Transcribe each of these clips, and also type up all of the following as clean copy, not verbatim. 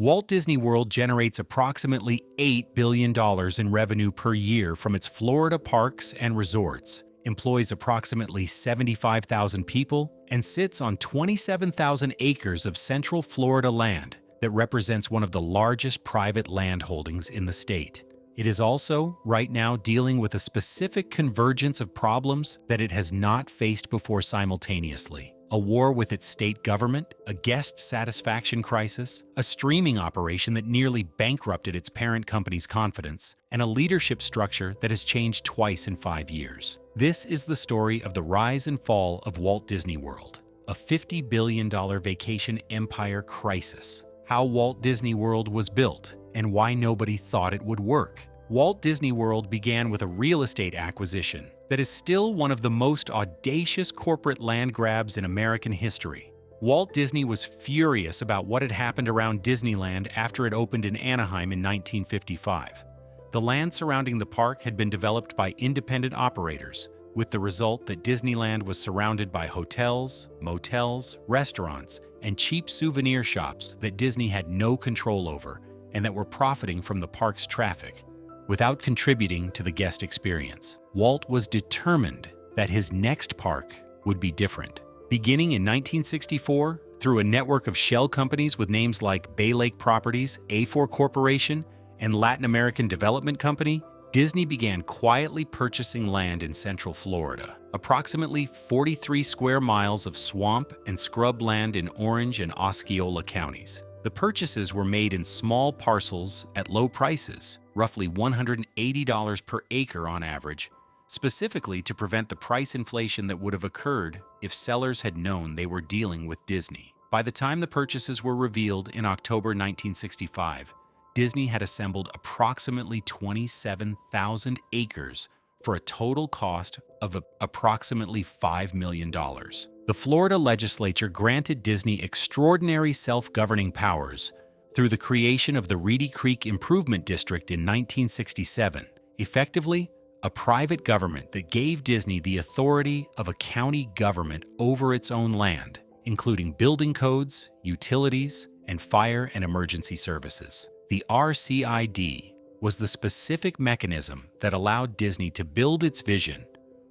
Walt Disney World generates approximately $8 billion in revenue per year from its Florida parks and resorts, employs approximately 75,000 people, and sits on 27,000 acres of Central Florida land that represents one of the largest private land holdings in the state. It is also, right now, dealing with a specific convergence of problems that it has not faced before simultaneously. A war with its state government, a guest satisfaction crisis, a streaming operation that nearly bankrupted its parent company's confidence, and a leadership structure that has changed twice in 5 years. This is the story of the rise and fall of Walt Disney World, a $50 billion vacation empire crisis, how Walt Disney World was built, and why nobody thought it would work. Walt Disney World began with a real estate acquisition that is still one of the most audacious corporate land grabs in American history. Walt Disney was furious about what had happened around Disneyland after it opened in Anaheim in 1955. The land surrounding the park had been developed by independent operators, with the result that Disneyland was surrounded by hotels, motels, restaurants, and cheap souvenir shops that Disney had no control over and that were profiting from the park's traffic, without contributing to the guest experience. Walt was determined that his next park would be different. Beginning in 1964, through a network of shell companies with names like Bay Lake Properties, A4 Corporation, and Latin American Development Company, Disney began quietly purchasing land in Central Florida. Approximately 43 square miles of swamp and scrub land in Orange and Osceola counties. The purchases were made in small parcels at low prices, roughly $180 per acre on average, specifically to prevent the price inflation that would have occurred if sellers had known they were dealing with Disney. By the time the purchases were revealed in October 1965, Disney had assembled approximately 27,000 acres for a total cost of approximately $5 million. The Florida legislature granted Disney extraordinary self-governing powers through the creation of the Reedy Creek Improvement District in 1967, effectively a private government that gave Disney the authority of a county government over its own land, including building codes, utilities, and fire and emergency services. The RCID was the specific mechanism that allowed Disney to build its vision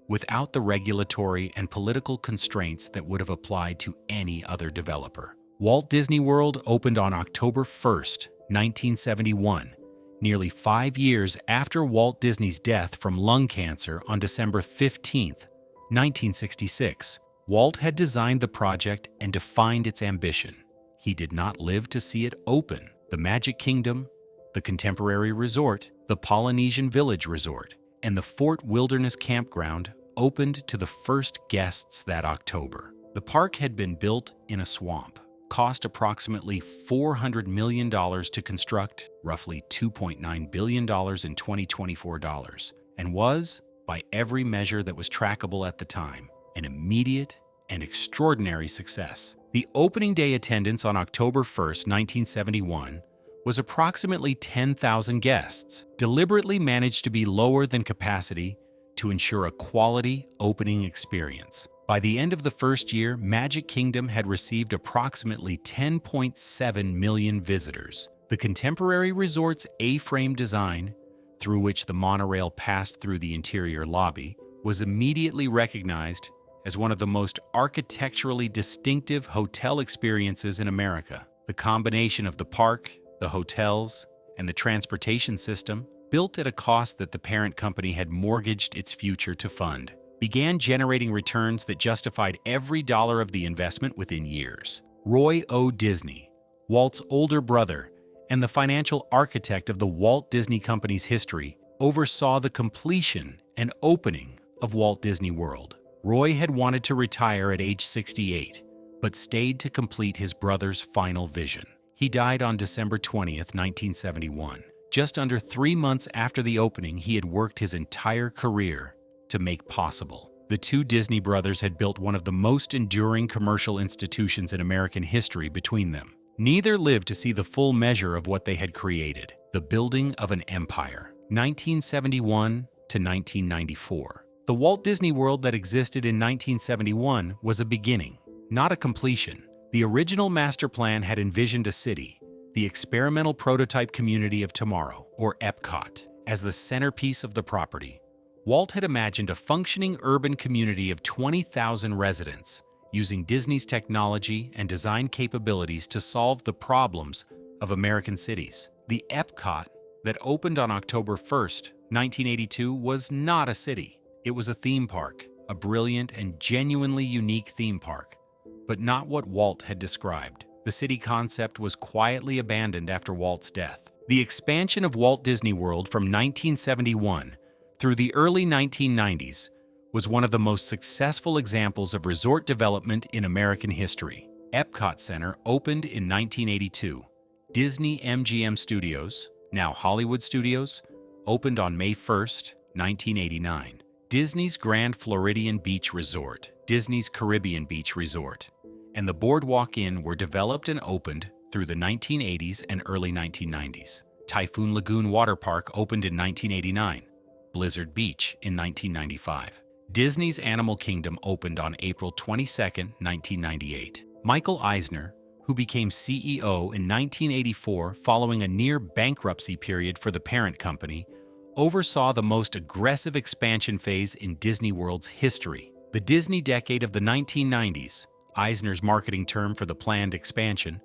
without the regulatory and political constraints that would have applied to any other developer. Walt Disney World opened on October 1st, 1971, nearly 5 years after Walt Disney's death from lung cancer on December 15th, 1966. Walt had designed the project and defined its ambition. He did not live to see it open. The Magic Kingdom, the Contemporary Resort, the Polynesian Village Resort, and the Fort Wilderness Campground opened to the first guests that October. The park had been built in a swamp, cost approximately $400 million to construct, roughly $2.9 billion in 2024 dollars, and was, by every measure that was trackable at the time, an immediate and extraordinary success. The opening day attendance on October 1st, 1971, was approximately 10,000 guests, deliberately managed to be lower than capacity to ensure a quality opening experience. By the end of the first year, Magic Kingdom had received approximately 10.7 million visitors. The Contemporary Resort's A-frame design, through which the monorail passed through the interior lobby, was immediately recognized as one of the most architecturally distinctive hotel experiences in America. The combination of the park, the hotels, and the transportation system, built at a cost that the parent company had mortgaged its future to fund, began generating returns that justified every dollar of the investment within years. Roy O. Disney, Walt's older brother and the financial architect of the Walt Disney Company's history, oversaw the completion and opening of Walt Disney World. Roy had wanted to retire at age 68, but stayed to complete his brother's final vision. He died on December 20th, 1971. Just under 3 months after the opening, he had worked his entire career to make possible. The two Disney brothers had built one of the most enduring commercial institutions in American history between them. Neither lived to see the full measure of what they had created, the building of an empire. 1971 to 1994. The Walt Disney World that existed in 1971 was a beginning, not a completion. The original master plan had envisioned a city the experimental prototype community of tomorrow, or Epcot, as the centerpiece of the property. Walt had imagined a functioning urban community of 20,000 residents, using Disney's technology and design capabilities to solve the problems of American cities. The Epcot that opened on October 1st, 1982, was not a city. It was a theme park, a brilliant and genuinely unique theme park, but not what Walt had described. The city concept was quietly abandoned after Walt's death. The expansion of Walt Disney World from 1971 through the early 1990s was one of the most successful examples of resort development in American history. Epcot Center opened in 1982. Disney MGM Studios, now Hollywood Studios, opened on May 1st, 1989. Disney's Grand Floridian Beach Resort, Disney's Caribbean Beach Resort, and the Boardwalk Inn were developed and opened through the 1980s and early 1990s. Typhoon Lagoon Water Park opened in 1989. Blizzard Beach in 1995. Disney's Animal Kingdom opened on April 22, 1998. Michael Eisner, who became CEO in 1984 following a near-bankruptcy period for the parent company, oversaw the most aggressive expansion phase in Disney World's history. The Disney decade of the 1990s, Eisner's marketing term for the planned expansion,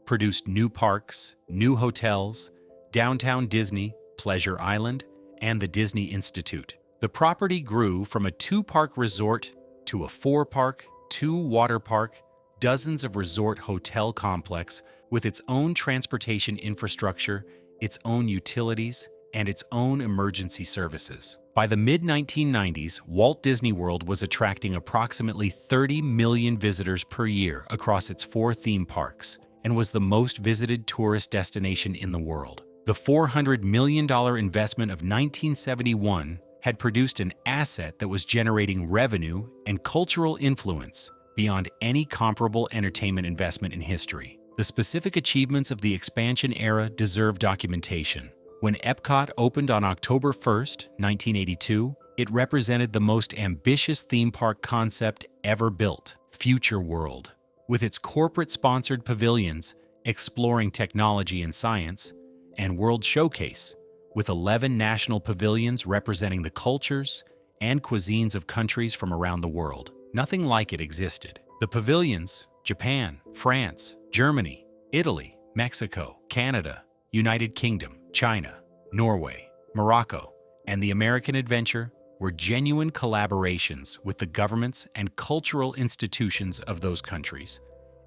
produced new parks, new hotels, Downtown Disney, Pleasure Island, and the Disney Institute. The property grew from a 2-park resort to a 4-park, 2-water park, dozens of resort hotel complex with its own transportation infrastructure, its own utilities, and its own emergency services. By the mid-1990s, Walt Disney World was attracting approximately 30 million visitors per year across its 4 theme parks and was the most visited tourist destination in the world. The $400 million investment of 1971 had produced an asset that was generating revenue and cultural influence beyond any comparable entertainment investment in history. The specific achievements of the expansion era deserve documentation. When Epcot opened on October 1st, 1982, it represented the most ambitious theme park concept ever built, Future World. With its corporate-sponsored pavilions exploring technology and science, and World Showcase, with 11 national pavilions representing the cultures and cuisines of countries from around the world. Nothing like it existed. The pavilions, Japan, France, Germany, Italy, Mexico, Canada, United Kingdom, China, Norway, Morocco, and the American Adventure were genuine collaborations with the governments and cultural institutions of those countries,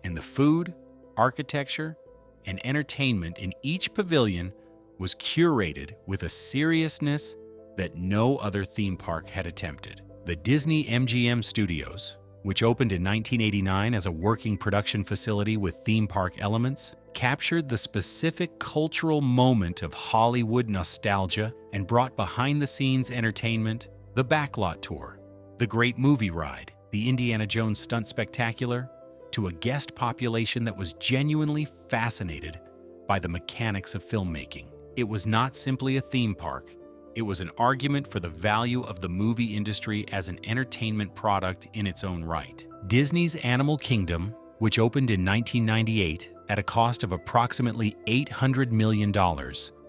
and the food, architecture, and entertainment in each pavilion was curated with a seriousness that no other theme park had attempted. The Disney MGM Studios, which opened in 1989 as a working production facility with theme park elements, captured the specific cultural moment of Hollywood nostalgia and brought behind-the-scenes entertainment, the Backlot Tour, the Great Movie Ride, the Indiana Jones Stunt Spectacular, to a guest population that was genuinely fascinated by the mechanics of filmmaking. It was not simply a theme park. It was an argument for the value of the movie industry as an entertainment product in its own right. Disney's Animal Kingdom, which opened in 1998 at a cost of approximately $800 million,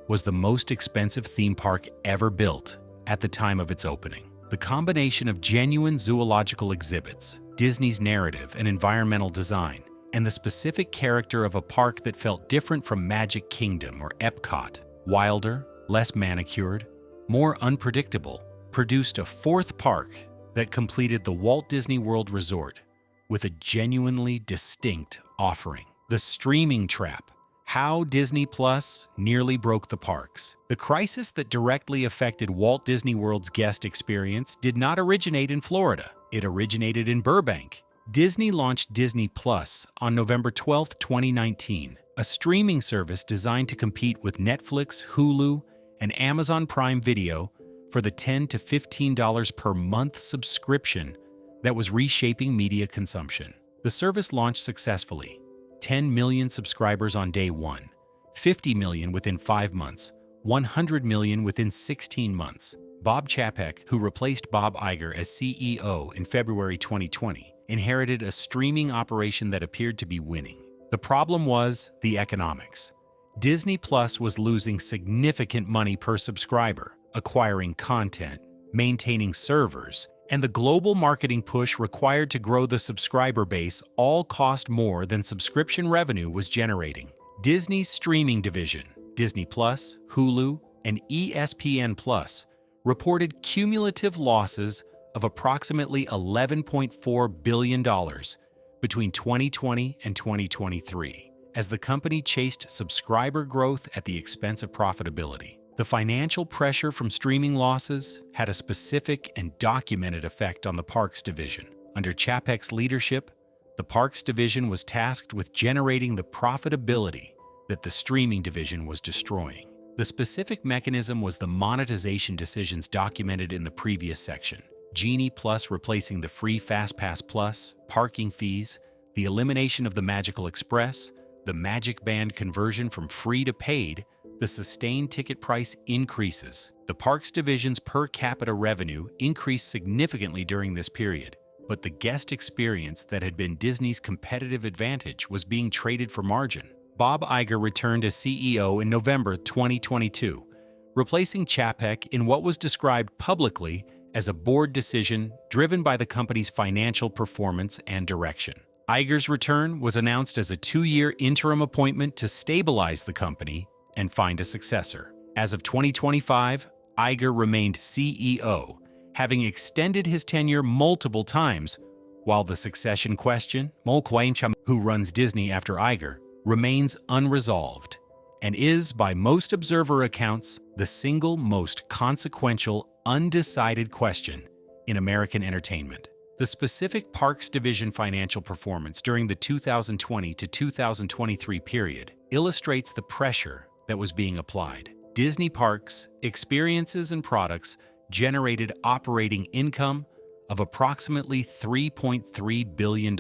was the most expensive theme park ever built at the time of its opening. The combination of genuine zoological exhibits, Disney's narrative and environmental design, and the specific character of a park that felt different from Magic Kingdom or Epcot, wilder, less manicured, more unpredictable, produced a 4th park that completed the Walt Disney World Resort with a genuinely distinct offering. The streaming trap. How Disney Plus nearly broke the parks. The crisis that directly affected Walt Disney World's guest experience did not originate in Florida. It originated in Burbank. Disney launched Disney Plus on November 12, 2019, a streaming service designed to compete with Netflix, Hulu, and Amazon Prime Video for the $10 to $15 per month subscription that was reshaping media consumption. The service launched successfully. 10 million subscribers on day 1, 50 million within 5 months, 100 million within 16 months. Bob Chapek, who replaced Bob Iger as CEO in February 2020, inherited a streaming operation that appeared to be winning. The problem was the economics. Disney Plus was losing significant money per subscriber, acquiring content, maintaining servers, and the global marketing push required to grow the subscriber base all cost more than subscription revenue was generating. Disney's streaming division, Disney Plus, Hulu, and ESPN Plus, reported cumulative losses of approximately $11.4 billion between 2020 and 2023, as the company chased subscriber growth at the expense of profitability. The financial pressure from streaming losses had a specific and documented effect on the Parks division. Under Chapek's leadership, the Parks division was tasked with generating the profitability that the streaming division was destroying. The specific mechanism was the monetization decisions documented in the previous section. Genie Plus replacing the free FastPass Plus, parking fees, the elimination of the Magical Express, the Magic Band conversion from free to paid, the sustained ticket price increases. The Parks division's per capita revenue increased significantly during this period, but the guest experience that had been Disney's competitive advantage was being traded for margin. Bob Iger returned as CEO in November 2022, replacing Chapek in what was described publicly as a board decision driven by the company's financial performance and direction. Iger's return was announced as a 2-year interim appointment to stabilize the company and find a successor. As of 2025, Iger remained CEO, having extended his tenure multiple times, while the succession question, who runs Disney after Iger, remains unresolved and is, by most observer accounts, the single most consequential, undecided question in American entertainment. The specific Parks division financial performance during the 2020 to 2023 period illustrates the pressure that was being applied. Disney Parks, experiences and products generated operating income of approximately $3.3 billion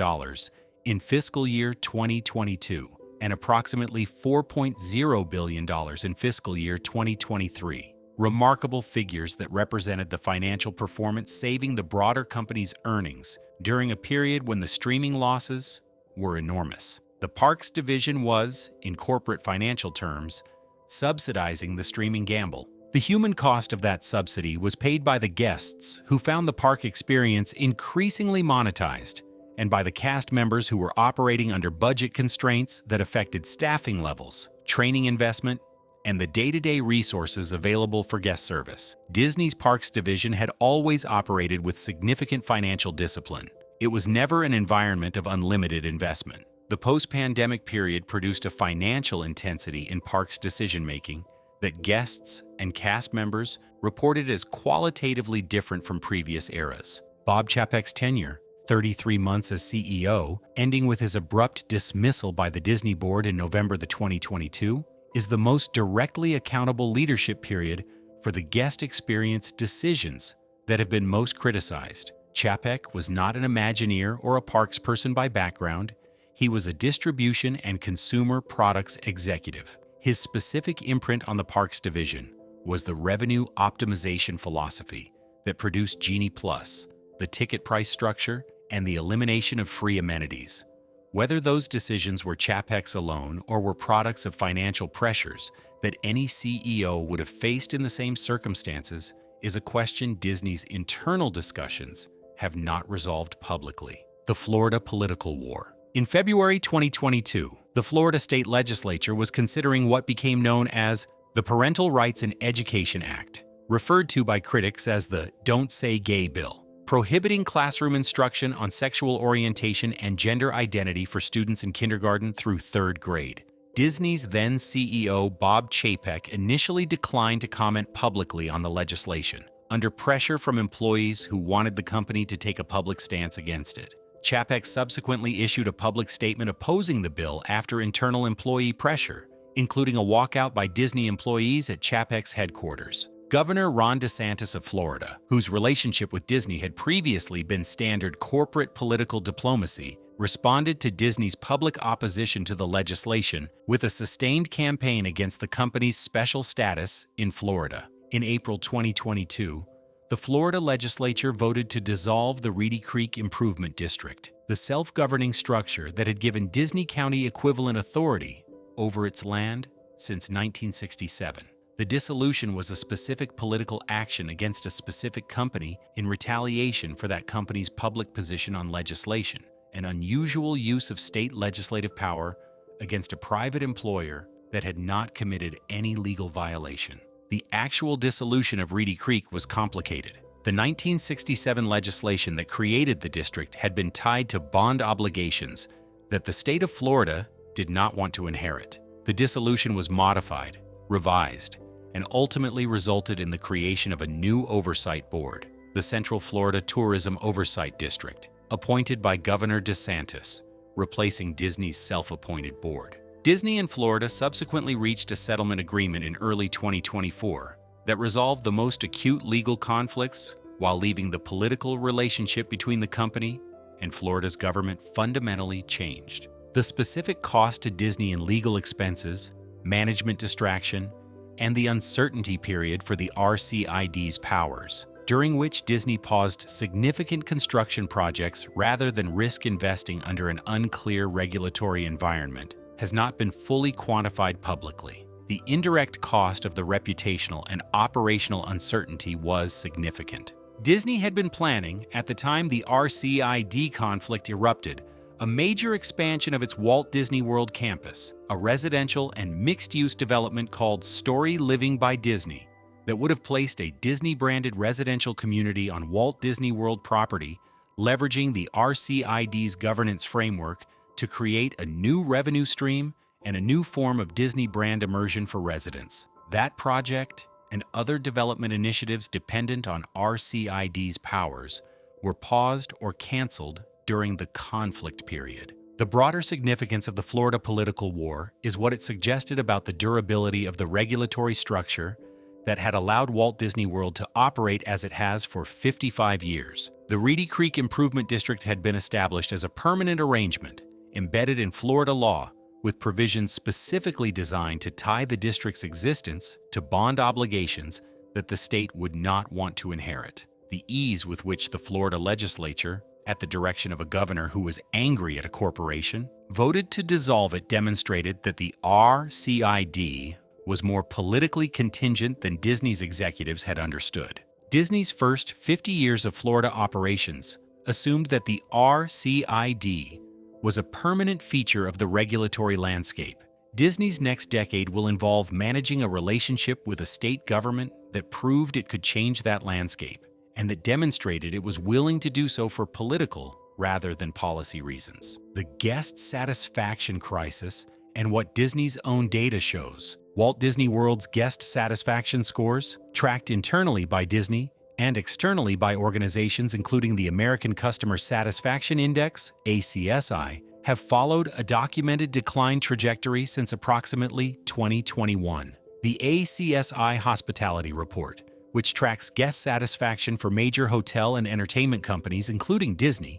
in fiscal year 2022 and approximately $4.0 billion in fiscal year 2023. Remarkable figures that represented the financial performance saving the broader company's earnings during a period when the streaming losses were enormous. The Parks division was, in corporate financial terms, subsidizing the streaming gamble. The human cost of that subsidy was paid by the guests who found the park experience increasingly monetized, and by the cast members who were operating under budget constraints that affected staffing levels, training investment, and the day-to-day resources available for guest service. Disney's Parks division had always operated with significant financial discipline. It was never an environment of unlimited investment. The post-pandemic period produced a financial intensity in Parks decision-making that guests and cast members reported as qualitatively different from previous eras. Bob Chapek's tenure, 33 months as CEO, ending with his abrupt dismissal by the Disney board in November 2022, is the most directly accountable leadership period for the guest experience decisions that have been most criticized. Chapek was not an Imagineer or a parks person by background. He was a distribution and consumer products executive. His specific imprint on the Parks division was the revenue optimization philosophy that produced Genie Plus, the ticket price structure, and the elimination of free amenities. Whether those decisions were Chapek's alone or were products of financial pressures that any CEO would have faced in the same circumstances is a question Disney's internal discussions have not resolved publicly. The Florida political war. In February 2022, the Florida state legislature was considering what became known as the Parental Rights in Education Act, referred to by critics as the Don't Say Gay bill, prohibiting classroom instruction on sexual orientation and gender identity for students in kindergarten through 3rd grade. Disney's then CEO Bob Chapek initially declined to comment publicly on the legislation, under pressure from employees who wanted the company to take a public stance against it. Chapek subsequently issued a public statement opposing the bill after internal employee pressure, including a walkout by Disney employees at Chapek's headquarters. Governor Ron DeSantis of Florida, whose relationship with Disney had previously been standard corporate political diplomacy, responded to Disney's public opposition to the legislation with a sustained campaign against the company's special status in Florida. In April 2022, the Florida legislature voted to dissolve the Reedy Creek Improvement District, the self-governing structure that had given Disney County equivalent authority over its land, since 1967. The dissolution was a specific political action against a specific company in retaliation for that company's public position on legislation, an unusual use of state legislative power against a private employer that had not committed any legal violation. The actual dissolution of Reedy Creek was complicated. The 1967 legislation that created the district had been tied to bond obligations that the state of Florida did not want to inherit. The dissolution was modified, revised, and ultimately resulted in the creation of a new oversight board, the Central Florida Tourism Oversight District, appointed by Governor DeSantis, replacing Disney's self-appointed board. Disney and Florida subsequently reached a settlement agreement in early 2024 that resolved the most acute legal conflicts while leaving the political relationship between the company and Florida's government fundamentally changed. The specific cost to Disney in legal expenses, management distraction, and the uncertainty period for the RCID's powers, during which Disney paused significant construction projects rather than risk investing under an unclear regulatory environment, has not been fully quantified publicly. The indirect cost of the reputational and operational uncertainty was significant. Disney had been planning, at the time the RCID conflict erupted, a major expansion of its Walt Disney World campus, a residential and mixed-use development called Story Living by Disney, that would have placed a Disney-branded residential community on Walt Disney World property, leveraging the RCID's governance framework to create a new revenue stream and a new form of Disney brand immersion for residents. That project and other development initiatives dependent on RCID's powers were paused or canceled during the conflict period. The broader significance of the Florida political war is what it suggested about the durability of the regulatory structure that had allowed Walt Disney World to operate as it has for 55 years. The Reedy Creek Improvement District had been established as a permanent arrangement embedded in Florida law, with provisions specifically designed to tie the district's existence to bond obligations that the state would not want to inherit. The ease with which the Florida legislature, at the direction of a governor who was angry at a corporation, voted to dissolve it demonstrated that the RCID was more politically contingent than Disney's executives had understood. Disney's first 50 years of Florida operations assumed that the RCID was a permanent feature of the regulatory landscape. Disney's next decade will involve managing a relationship with a state government that proved it could change that landscape, and that demonstrated it was willing to do so for political rather than policy reasons. The guest satisfaction crisis and what Disney's own data shows. Walt Disney World's guest satisfaction scores, tracked internally by Disney and externally by organizations including the American Customer Satisfaction Index, ACSI, have followed a documented decline trajectory since approximately 2021. The ACSI Hospitality Report, which tracks guest satisfaction for major hotel and entertainment companies including Disney,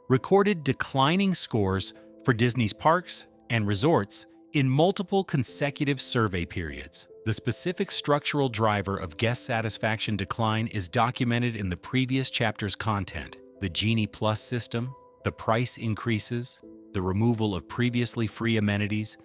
recorded declining scores for Disney's parks and resorts in multiple consecutive survey periods. The specific structural driver of guest satisfaction decline is documented in the previous chapter's content: the Genie Plus system, the price increases, the removal of previously free amenities,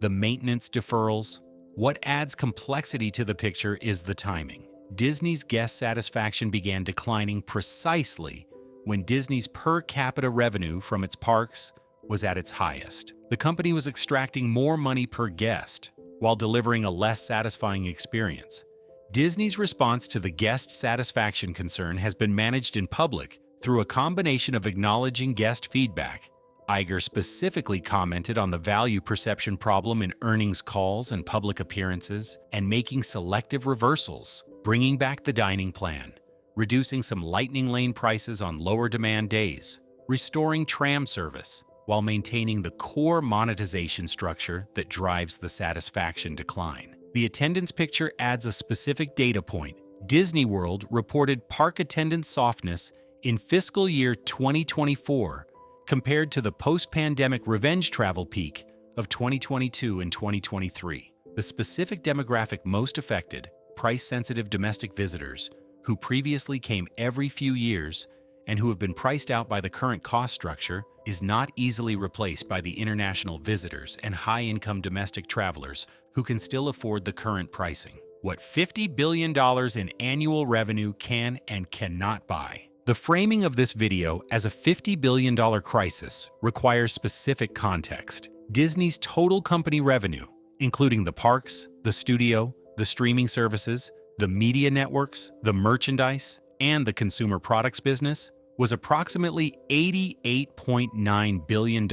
the maintenance deferrals. What adds complexity to the picture is the timing. Disney's guest satisfaction began declining precisely when Disney's per capita revenue from its parks was at its highest. The company was extracting more money per guest while delivering a less satisfying experience. Disney's response to the guest satisfaction concern has been managed in public through a combination of acknowledging guest feedback. Iger specifically commented on the value perception problem in earnings calls and public appearances, and making selective reversals, bringing back the dining plan, reducing some lightning lane prices on lower demand days, restoring tram service, while maintaining the core monetization structure that drives the satisfaction decline. The attendance picture adds a specific data point. Disney World reported park attendance softness in fiscal year 2024 compared to the post-pandemic revenge travel peak of 2022 and 2023. The specific demographic most affected, price-sensitive domestic visitors, who previously came every few years and who have been priced out by the current cost structure, is not easily replaced by the international visitors and high-income domestic travelers who can still afford the current pricing. What $50 billion in annual revenue can and cannot buy. The framing of this video as a $50 billion crisis requires specific context. Disney's total company revenue, including the parks, the studio, the streaming services, the media networks, the merchandise, and the consumer products business, was approximately $88.9 billion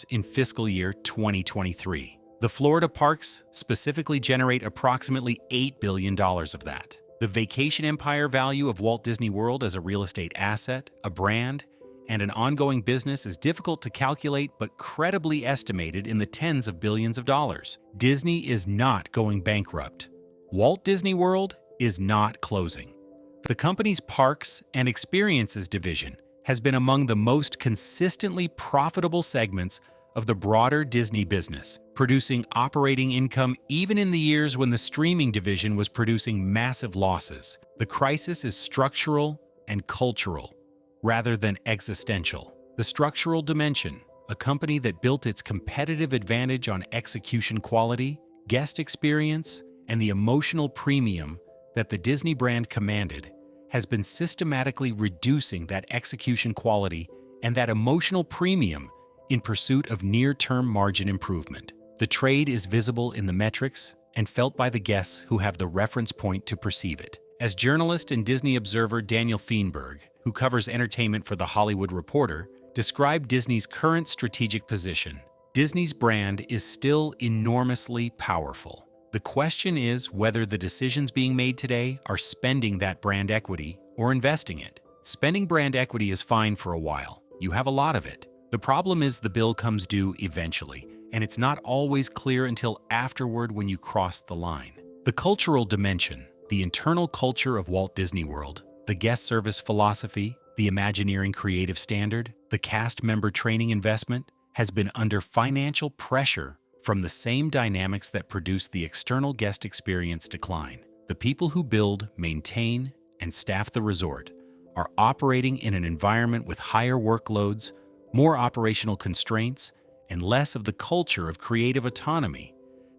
in fiscal year 2023. The Florida parks specifically generate approximately $8 billion of that. The vacation empire value of Walt Disney World as a real estate asset, a brand, and an ongoing business is difficult to calculate but credibly estimated in the tens of billions of dollars. Disney is not going bankrupt. Walt Disney World is not closing. The company's Parks and Experiences division has been among the most consistently profitable segments of the broader Disney business, producing operating income even in the years when the streaming division was producing massive losses. The crisis is structural and cultural, rather than existential. The structural dimension, a company that built its competitive advantage on execution quality, guest experience, and the emotional premium that the Disney brand commanded, has been systematically reducing that execution quality and that emotional premium in pursuit of near-term margin improvement. The trade is visible in the metrics and felt by the guests who have the reference point to perceive it. As journalist and Disney observer Daniel Feinberg, who covers entertainment for The Hollywood Reporter, described Disney's current strategic position, Disney's brand is still enormously powerful. The question is whether the decisions being made today are spending that brand equity or investing it. Spending brand equity is fine for a while. You have a lot of it. The problem is the bill comes due eventually, and it's not always clear until afterward when you cross the line. The cultural dimension, the internal culture of Walt Disney World, the guest service philosophy, the Imagineering creative standard, the cast member training investment, has been under financial pressure from the same dynamics that produce the external guest experience decline. The people who build, maintain, and staff the resort are operating in an environment with higher workloads, more operational constraints, and less of the culture of creative autonomy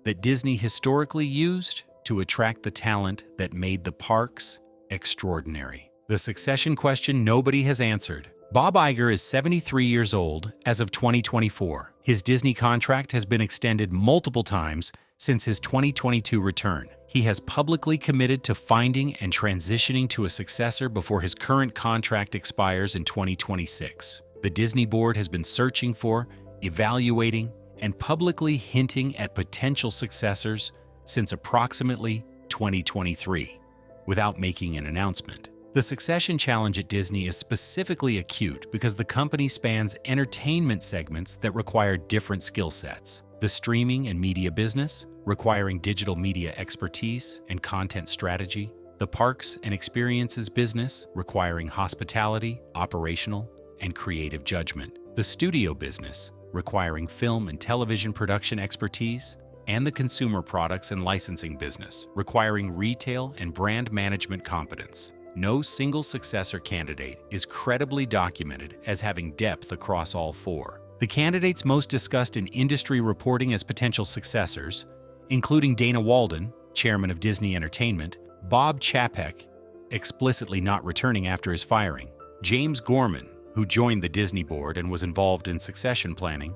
that Disney historically used to attract the talent that made the parks extraordinary. The succession question nobody has answered. Bob Iger is 73 years old as of 2024. His Disney contract has been extended multiple times since his 2022 return. He has publicly committed to finding and transitioning to a successor before his current contract expires in 2026. The Disney board has been searching for, evaluating, and publicly hinting at potential successors since approximately 2023, without making an announcement. The succession challenge at Disney is specifically acute because the company spans entertainment segments that require different skill sets. The streaming and media business, requiring digital media expertise and content strategy. The parks and experiences business, requiring hospitality, operational, and creative judgment. The studio business, requiring film and television production expertise. And the consumer products and licensing business, requiring retail and brand management competence. No single successor candidate is credibly documented as having depth across all four. The candidates most discussed in industry reporting as potential successors, including Dana Walden, chairman of Disney Entertainment, Bob Chapek, explicitly not returning after his firing, James Gorman, who joined the Disney board and was involved in succession planning,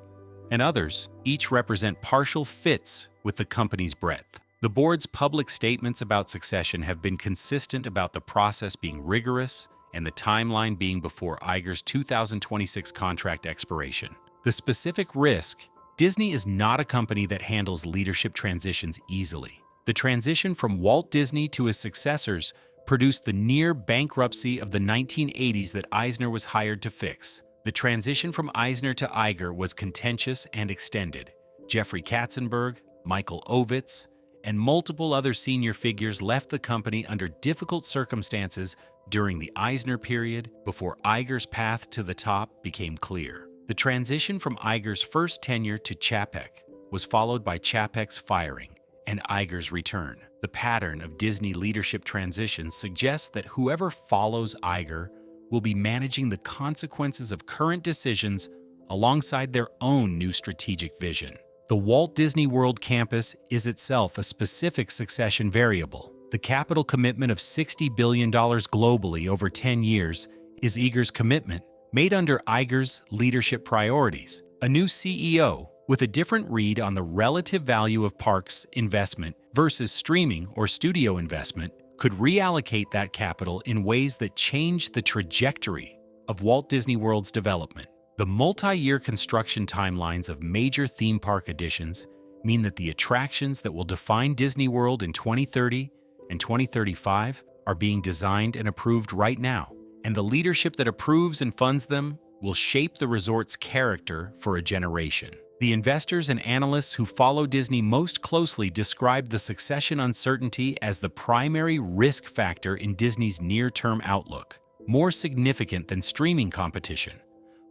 and others, each represent partial fits with the company's breadth. The board's public statements about succession have been consistent about the process being rigorous and the timeline being before Iger's 2026 contract expiration. The specific risk: Disney is not a company that handles leadership transitions easily. The transition from Walt Disney to his successors produced the near bankruptcy of the 1980s that Eisner was hired to fix. The transition from Eisner to Iger was contentious and extended. Jeffrey Katzenberg, Michael Ovitz, and multiple other senior figures left the company under difficult circumstances during the Eisner period before Iger's path to the top became clear. The transition from Iger's first tenure to Chapek was followed by Chapek's firing and Iger's return. The pattern of Disney leadership transitions suggests that whoever follows Iger will be managing the consequences of current decisions alongside their own new strategic vision. The Walt Disney World campus is itself a specific succession variable. The capital commitment of $60 billion globally over 10 years is Iger's commitment, made under Iger's leadership priorities. A new CEO, with a different read on the relative value of parks investment versus streaming or studio investment, could reallocate that capital in ways that change the trajectory of Walt Disney World's development. The multi-year construction timelines of major theme park additions mean that the attractions that will define Disney World in 2030 and 2035 are being designed and approved right now, and the leadership that approves and funds them will shape the resort's character for a generation. The investors and analysts who follow Disney most closely describe the succession uncertainty as the primary risk factor in Disney's near-term outlook, more significant than streaming competition,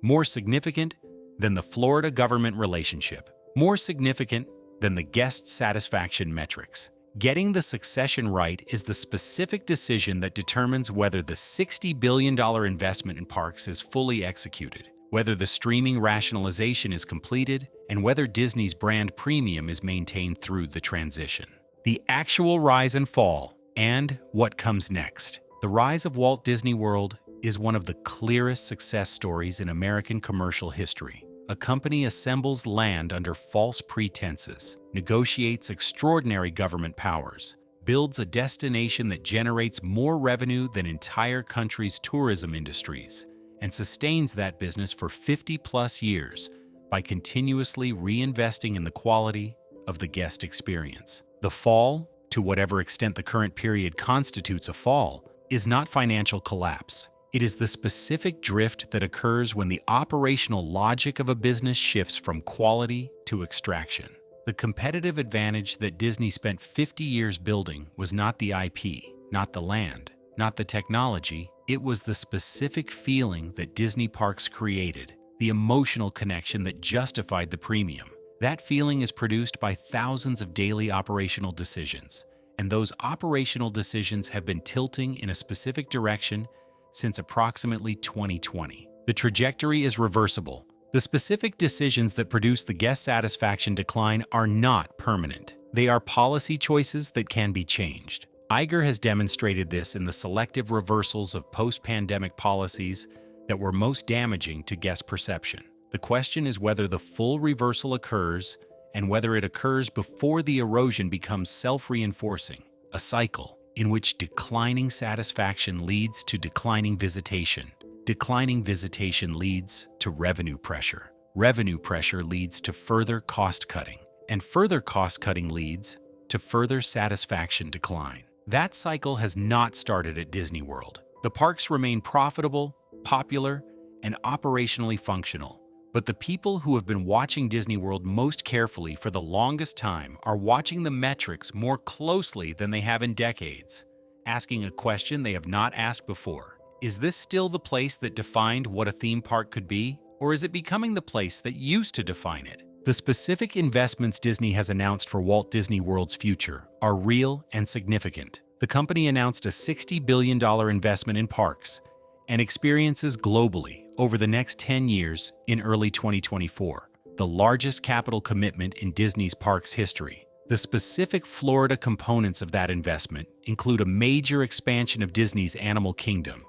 more significant than the Florida government relationship, more significant than the guest satisfaction metrics. Getting the succession right is the specific decision that determines whether the $60 billion investment in parks is fully executed, whether the streaming rationalization is completed, and whether Disney's brand premium is maintained through the transition. The actual rise and fall, and what comes next. The rise of Walt Disney World is one of the clearest success stories in American commercial history. A company assembles land under false pretenses, negotiates extraordinary government powers, builds a destination that generates more revenue than entire countries' tourism industries, and sustains that business for 50-plus years by continuously reinvesting in the quality of the guest experience. The fall, to whatever extent the current period constitutes a fall, is not financial collapse. It is the specific drift that occurs when the operational logic of a business shifts from quality to extraction. The competitive advantage that Disney spent 50 years building was not the IP, not the land, not the technology. It was the specific feeling that Disney parks created, the emotional connection that justified the premium. That feeling is produced by thousands of daily operational decisions, and those operational decisions have been tilting in a specific direction since approximately 2020. The trajectory is reversible. The specific decisions that produce the guest satisfaction decline are not permanent. They are policy choices that can be changed. Iger has demonstrated this in the selective reversals of post-pandemic policies that were most damaging to guest perception. The question is whether the full reversal occurs and whether it occurs before the erosion becomes self-reinforcing, a cycle in which declining satisfaction leads to declining visitation. Declining visitation leads to revenue pressure. Revenue pressure leads to further cost-cutting, and further cost-cutting leads to further satisfaction decline. That cycle has not started at Disney World. The parks remain profitable, popular, and operationally functional. But the people who have been watching Disney World most carefully for the longest time are watching the metrics more closely than they have in decades, asking a question they have not asked before. Is this still the place that defined what a theme park could be, or is it becoming the place that used to define it? The specific investments Disney has announced for Walt Disney World's future are real and significant. The company announced a $60 billion investment in parks and experiences globally over the next 10 years in early 2024, the largest capital commitment in Disney's parks history. The specific Florida components of that investment include a major expansion of Disney's Animal Kingdom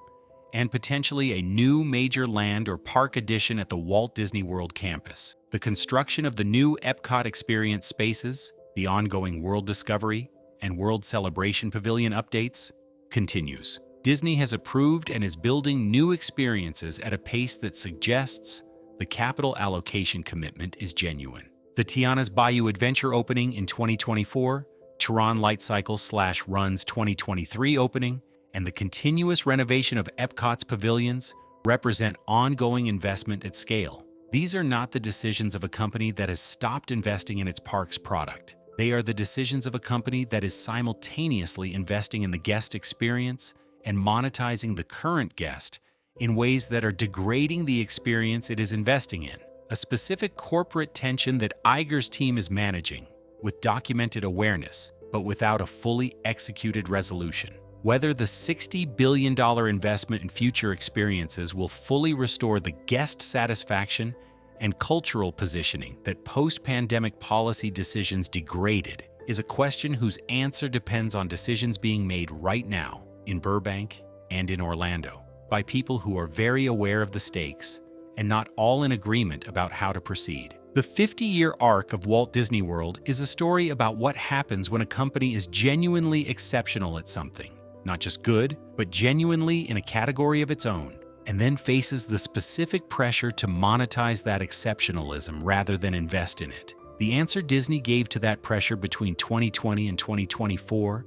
and potentially a new major land or park addition at the Walt Disney World campus. The construction of the new Epcot experience spaces, the ongoing World Discovery and World Celebration Pavilion updates continues. Disney has approved and is building new experiences at a pace that suggests the capital allocation commitment is genuine. The Tiana's Bayou Adventure opening in 2024, Tehran Light Cycle/Run's 2023 opening, and the continuous renovation of Epcot's pavilions represent ongoing investment at scale. These are not the decisions of a company that has stopped investing in its parks product. They are the decisions of a company that is simultaneously investing in the guest experience and monetizing the current guest in ways that are degrading the experience it is investing in. A specific corporate tension that Iger's team is managing with documented awareness, but without a fully executed resolution. Whether the $60 billion investment in future experiences will fully restore the guest satisfaction and cultural positioning that post-pandemic policy decisions degraded is a question whose answer depends on decisions being made right now in Burbank and in Orlando by people who are very aware of the stakes and not all in agreement about how to proceed. The 50-year arc of Walt Disney World is a story about what happens when a company is genuinely exceptional at something, not just good, but genuinely in a category of its own, and then faces the specific pressure to monetize that exceptionalism rather than invest in it. The answer Disney gave to that pressure between 2020 and 2024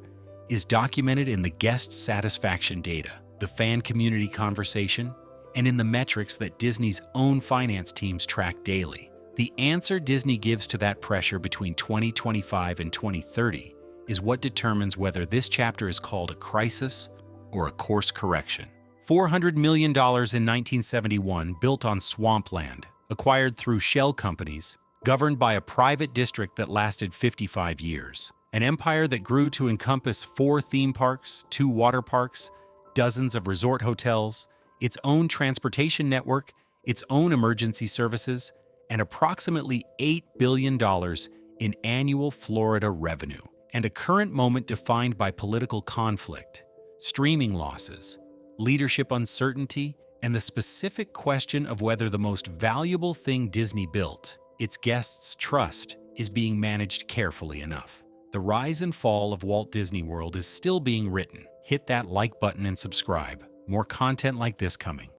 is documented in the guest satisfaction data, the fan community conversation, and in the metrics that Disney's own finance teams track daily. The answer Disney gives to that pressure between 2025 and 2030 is what determines whether this chapter is called a crisis or a course correction. $400 million in 1971 built on swampland, acquired through shell companies, governed by a private district that lasted 55 years. An empire that grew to encompass 4 theme parks, 2 water parks, dozens of resort hotels, its own transportation network, its own emergency services, and approximately $8 billion in annual Florida revenue. And a current moment defined by political conflict, streaming losses, leadership uncertainty, and the specific question of whether the most valuable thing Disney built, its guests' trust, is being managed carefully enough. The rise and fall of Walt Disney World is still being written. Hit that like button and subscribe. More content like this coming.